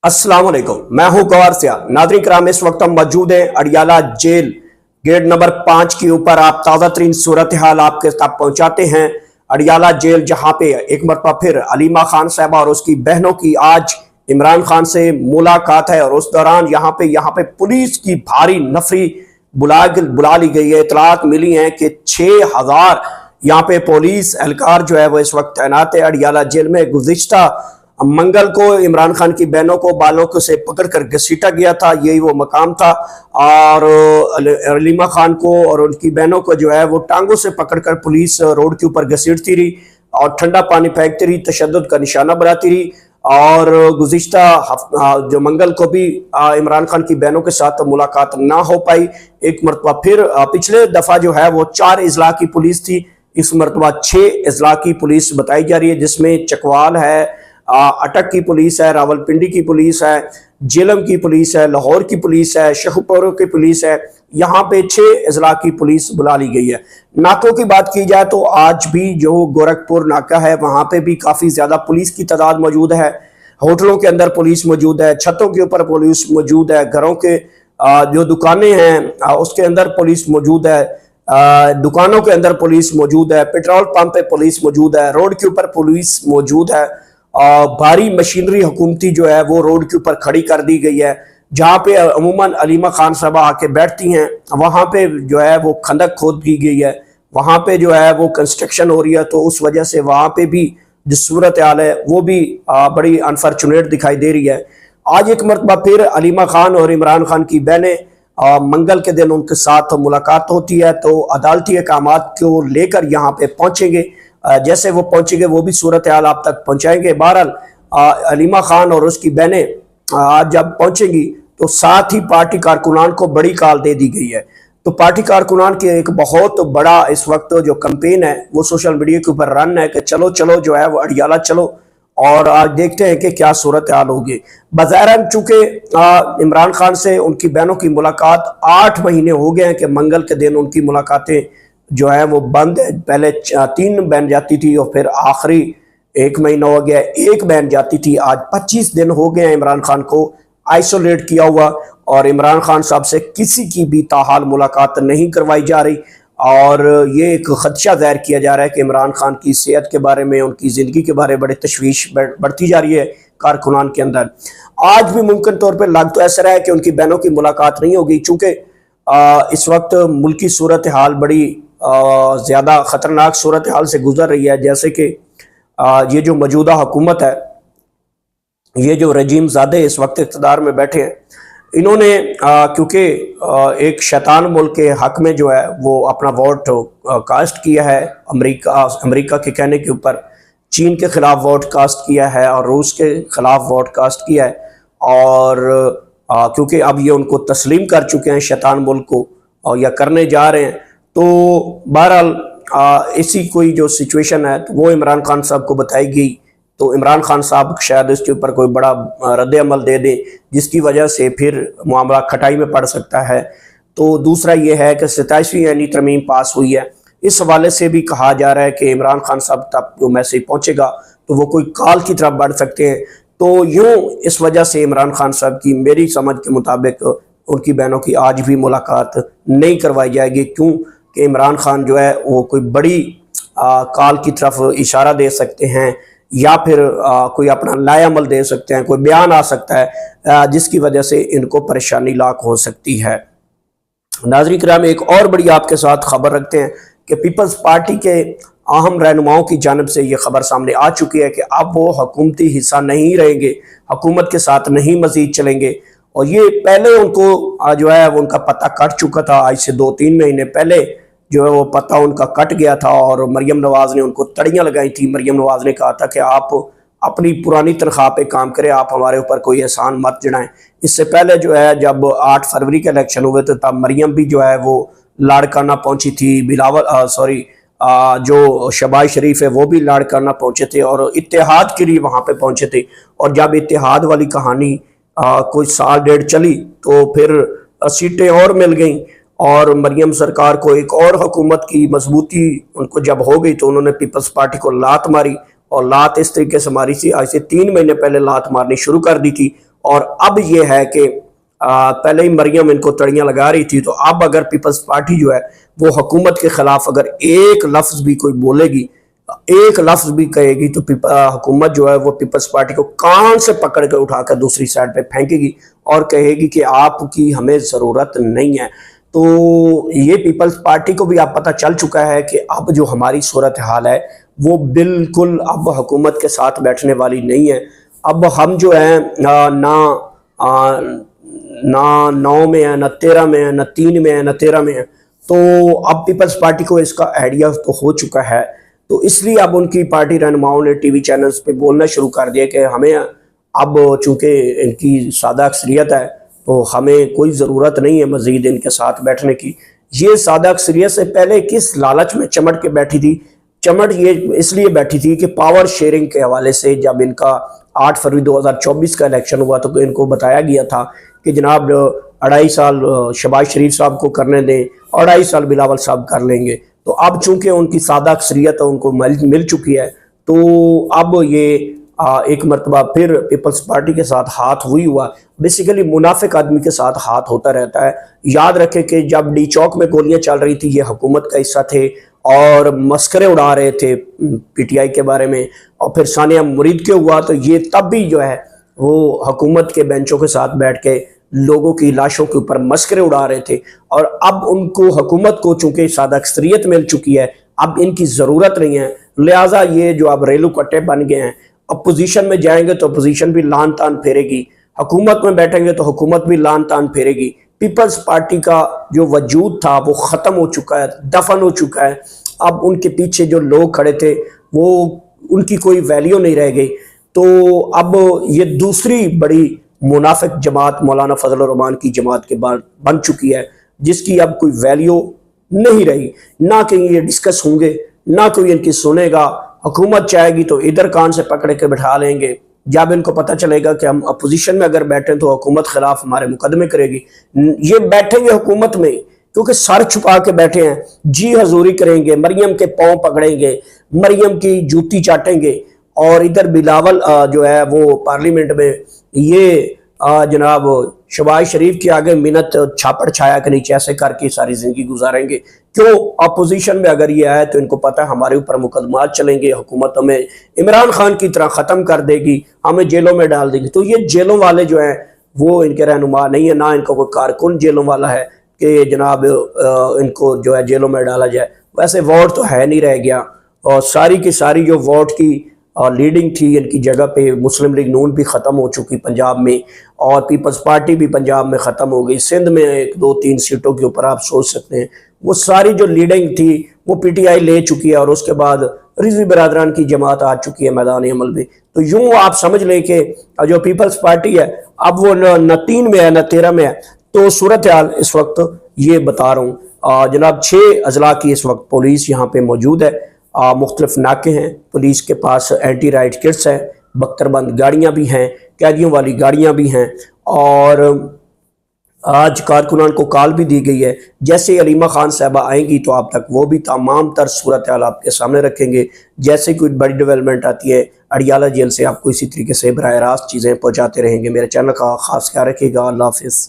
अस्सलाम वालेकुम, मैं हूं गौर सिया। नाज़रीन कराम, इस वक्त हम मौजूद हैं अडियाला जेल गेट नंबर 5 के ऊपर। आप ताज़ा तरीन सूरत हाल आपके तक पहुंचाते हैं। अडियाला जेल जहां पे एक मरतबा फिर अलीमा खान साहबा और उसकी बहनों की आज इमरान खान से मुलाकात है और उस दौरान यहाँ पे पुलिस की भारी नफरी बुला ली गई है। इतलात मिली हैं कि 6000 यहाँ पे पुलिस एहलकार जो है वो इस वक्त तैनात है अडियाला जेल में। गुज़िश्ता मंगल को इमरान खान की बहनों को बालों को से पकड़कर घसीटा गया था, यही वो मकाम था। और अलीमा खान को और उनकी बहनों को जो है वो टांगों से पकड़कर पुलिस रोड के ऊपर घसीटती रही और ठंडा पानी फेंकती रही, तशद्दुद का निशाना बनाती रही। और गुज़िश्ता जो मंगल को भी इमरान खान की बहनों के साथ मुलाकात ना हो पाई। एक मरतबा फिर पिछले दफ़ा जो है वो 4 अजला की पुलिस थी, इस मरतबा 6 अजला की पुलिस बताई जा रही है, जिसमें चकवाल है, अटक की पुलिस है, रावलपिंडी की पुलिस है, जेलम की पुलिस है, लाहौर की पुलिस है, शेखुपुर की पुलिस है। यहाँ पे 6 अजला की पुलिस बुला ली गई है। नाकों की बात की जाए तो आज भी जो गोरखपुर नाका है वहाँ पे भी काफ़ी ज़्यादा पुलिस की तादाद मौजूद है। होटलों के अंदर पुलिस मौजूद है, छतों के ऊपर पुलिस मौजूद है, घरों के जो दुकानें हैं उसके अंदर पुलिस मौजूद है, दुकानों के अंदर पुलिस मौजूद है, पेट्रोल पंप पे पुलिस मौजूद है, रोड के ऊपर पुलिस मौजूद है। भारी मशीनरी हुकूमती जो है वो रोड के ऊपर खड़ी कर दी गई है। जहाँ पे अमूमन अलीमा खान साहबा आके बैठती हैं वहाँ पे जो है वो खंदक खोद दी गई है, वहाँ पे जो है वो कंस्ट्रक्शन हो रही है। तो उस वजह से वहाँ पे भी जो सूरत हाल है वो भी बड़ी अनफॉर्चुनेट दिखाई दे रही है। आज एक मरतबा फिर अलीमा खान और इमरान खान की बहनें मंगल के दिन उनके साथ मुलाकात होती है, तो अदालती अहकामात को लेकर यहाँ पे पहुँचेंगे। जैसे वो पहुंचेंगे वो भी सूरत हाल आप तक पहुंचाएंगे। बहरहाल अलीमा खान और उसकी बहनें आज जब पहुंचेंगी तो साथ ही पार्टी कारकुनान को बड़ी कॉल दे दी गई है। तो पार्टी कारकुनान की एक बहुत बड़ा इस वक्त जो कैंपेन है वो सोशल मीडिया के ऊपर रन है कि चलो चलो जो है वो अडियाला चलो, और आज देखते हैं कि क्या सूरत हाल होगी। बज़ाहिर चूंकि इमरान खान से उनकी बहनों की मुलाकात 8 महीने हो गए हैं कि मंगल के दिन उनकी मुलाकातें जो है वो बंद है। पहले 3 बहन जाती थी और फिर आखिरी 1 महीना हो गया 1 बहन जाती थी। आज 25 दिन हो गए हैं इमरान खान को आइसोलेट किया हुआ और इमरान खान साहब से किसी की भी ताहाल मुलाकात नहीं करवाई जा रही। और ये एक खदशा ज़ाहिर किया जा रहा है कि इमरान खान की सेहत के बारे में, उनकी ज़िंदगी के बारे में बड़े तशवीश बढ़ती जा रही है कारकुनान के अंदर। आज भी मुमकिन तौर पर लग तो ऐसा रहा है कि उनकी बहनों की मुलाकात नहीं होगी, चूँकि इस वक्त मुल्की सूरत हाल बड़ी ज़्यादा ख़तरनाक सूरत हाल से गुजर रही है। जैसे कि ये जो मौजूदा हुकूमत है, ये जो रजीम ज़ादे इस वक्त इक़्तिदार में बैठे हैं, इन्होंने क्योंकि एक शैतान मुल्क के हक में जो है वो अपना वोट कास्ट किया है, अमेरिका के कहने के ऊपर चीन के ख़िलाफ़ वोट कास्ट किया है और रूस के ख़िलाफ़ वोट कास्ट किया है। और क्योंकि अब ये उनको तस्लीम कर चुके हैं शैतान मुल्क को या करने जा रहे हैं, तो बहरहाल ऐसी कोई जो सिचुएशन है तो वो इमरान खान साहब को बताई गई, तो इमरान खान साहब शायद इसके ऊपर कोई बड़ा रद्द अमल दे दें जिसकी वजह से फिर मामला खटाई में पड़ सकता है। तो दूसरा ये है कि 27वीं यानी तरमीम पास हुई है, इस हवाले से भी कहा जा रहा है कि इमरान खान साहब तक जो मैसेज पहुँचेगा तो वो कोई काल की तरफ बढ़ सकते हैं। तो यूँ इस वजह से इमरान खान साहब की मेरी समझ के मुताबिक उनकी बहनों की आज भी मुलाकात नहीं करवाई जाएगी, क्यों कि इमरान खान जो है वो कोई बड़ी काल की तरफ इशारा दे सकते हैं या फिर कोई अपना लाएअमल दे सकते हैं, कोई बयान आ सकता है जिसकी वजह से इनको परेशानी लाक हो सकती है। नाज़रीन किराम, एक और बड़ी आपके साथ खबर रखते हैं कि पीपल्स पार्टी के अहम रहनुमाओं की जानिब से ये खबर सामने आ चुकी है कि अब वो हुकूमती हिस्सा नहीं रहेंगे, हुकूमत के साथ नहीं मज़ीद चलेंगे। और ये पहले उनको जो है उनका पता कट चुका था, आज से 2-3 महीने पहले जो है वो पता उनका कट गया था और मरियम नवाज़ ने उनको तड़ियाँ लगाई थी। मरियम नवाज़ ने कहा था कि आप अपनी पुरानी तनख्वाह पे काम करें, आप हमारे ऊपर कोई एहसान मत जनाएं। इससे पहले जो है जब 8 फरवरी के इलेक्शन हुए थे तब मरियम भी जो है वो लाड़काना पहुंची थी, जो शहबाज शरीफ है वो भी लाड़काना पहुंचे थे और इत्तेहाद के लिए वहाँ पे पहुंचे थे। और जब इत्तेहाद वाली कहानी कुछ साल डेढ़ चली तो फिर सीटें और मिल गई और मरियम सरकार को एक और हुकूमत की मजबूती उनको जब हो गई तो उन्होंने पीपल्स पार्टी को लात मारी। और लात इस तरीके से मारी थी, आज से 3 महीने पहले लात मारनी शुरू कर दी थी और अब ये है कि पहले ही मरियम इनको तड़ियां लगा रही थी, तो अब अगर पीपल्स पार्टी जो है वो हुकूमत के खिलाफ अगर एक लफ्ज भी कोई बोलेगी, एक लफ्ज भी कहेगी, तो हुकूमत जो है वो पीपल्स पार्टी को कान से पकड़ कर उठाकर दूसरी साइड पे फेंकेगी और कहेगी कि आपकी हमें ज़रूरत नहीं है। तो ये पीपल्स पार्टी को भी आप पता चल चुका है कि अब जो हमारी सूरत हाल है वो बिल्कुल अब हुकूमत के साथ बैठने वाली नहीं है। अब हम जो है ना 9 में है, ना 13 में है, ना 3 में है, ना 13 में है। तो अब पीपल्स पार्टी को इसका आइडिया तो हो चुका है, तो इसलिए अब उनकी पार्टी रहनुमाओं ने टीवी चैनल्स पे बोलना शुरू कर दिया कि हमें अब चूंकि इनकी सादा अक्सरियत है तो हमें कोई ज़रूरत नहीं है मज़ीद इनके साथ बैठने की। ये सादा अक्सरियत से पहले किस लालच में चमट के बैठी थी? चमट ये इसलिए बैठी थी कि पावर शेयरिंग के हवाले से जब इनका 8 फरवरी 2024 का इलेक्शन हुआ तो इनको बताया गया था कि जनाब 2.5 साल शहबाज शरीफ साहब को करने दें और 2.5 साल बिलावल साहब कर लेंगे। तो अब चूंकि उनकी सादा अक्सरियत उनको मिल चुकी है, तो अब ये एक मरतबा फिर पीपल्स पार्टी के साथ हाथ हुआ। बेसिकली मुनाफिक आदमी के साथ हाथ होता रहता है। याद रखें कि जब डी चौक में गोलियां चल रही थी ये हुकूमत का हिस्सा थे और मस्करे उड़ा रहे थे पीटीआई के बारे में, और फिर सानिया मुरीद के हुआ तो ये तब भी जो है वो हुकूमत के बेंचों के साथ बैठ के लोगों की लाशों के ऊपर मस्करे उड़ा रहे थे। और अब उनको हुकूमत को चूंकि सादा अक्सरियत मिल चुकी है, अब इनकी ज़रूरत नहीं है, लिहाजा ये जो अब रेलू कट्टे बन गए हैं, अपोजिशन में जाएंगे तो अपोजिशन भी लान तान फेरेगी, हुकूमत में बैठेंगे तो हुकूमत भी लान तान फेरेगी। पीपल्स पार्टी का जो वजूद था वो ख़त्म हो चुका है, दफन हो चुका है। अब उनके पीछे जो लोग खड़े थे वो उनकी कोई वैल्यू नहीं रह गई। तो अब ये दूसरी बड़ी मुनाफिक जमात मौलाना फजल रहमान की जमात के बाद बन चुकी है, जिसकी अब कोई वैल्यू नहीं रही। ना कहीं ये डिस्कस होंगे, ना कोई इनकी सुनेगा। हुकूमत चाहेगी तो इधर कान से पकड़ के बैठा लेंगे, जब इनको पता चलेगा कि हम अपोजिशन में अगर बैठे तो हुकूमत खिलाफ हमारे मुकदमे करेगी, ये बैठेंगे हुकूमत में क्योंकि सर छुपा के बैठे हैं, जी हजूरी करेंगे, मरियम के पाँव पकड़ेंगे, मरियम की जूती चाटेंगे। और इधर बिलावल जो है वो पार्लियामेंट में ये जनाब शहबाज शरीफ के आगे मिन्नत छापड़ छाया के नीचे ऐसे करके सारी जिंदगी गुजारेंगे। क्यों? अपोजिशन में अगर ये आए तो इनको पता है हमारे ऊपर मुकदमात चलेंगे, हुकूमत हमें इमरान खान की तरह ख़त्म कर देगी, हमें जेलों में डाल देगी। तो ये जेलों वाले जो हैं वो इनके रहनुमा नहीं है, ना इनका कोई कारकुन जेलों वाला है कि जनाब इनको जो है जेलों में डाला जाए। वैसे वोट तो है नहीं रह गया, और सारी की सारी जो वोट की लीडिंग थी इनकी जगह पे मुस्लिम लीग नून भी ख़त्म हो चुकी पंजाब में, और पीपल्स पार्टी भी पंजाब में ख़त्म हो गई। सिंध में 1-2-3 सीटों के ऊपर आप सोच सकते हैं वो सारी जो लीडिंग थी वो पीटीआई ले चुकी है, और उसके बाद रिजवी बरादरान की जमात आ चुकी है मैदान अमल में। तो यूँ आप समझ लें कि जो पीपल्स पार्टी है अब वो न 3 में है न 13 में है। तो सूरत हाल इस वक्त ये बता रहा हूँ। जनाब 6 अजला की इस वक्त पुलिस यहाँ पे मौजूद है, मुख्तलिफ नाके हैं, पुलिस के पास एंटी राइट किट्स हैं, बख्तरबंद गाड़ियाँ भी हैं, कैदियों वाली गाड़ियाँ भी हैं, और आज कारकुनान को कॉल भी दी गई है जैसे अलीमा खान साहबा आएंगी तो आप तक वो भी तमाम तर सूरत हाल आपके सामने रखेंगे। जैसे कोई बड़ी डेवलपमेंट आती है अडियाला जेल से आपको इसी तरीके से बराह रास्त चीज़ें पहुँचाते रहेंगे। मेरे चैनल का खास ख्याल रखिएगा। अल्लाह हाफिज़।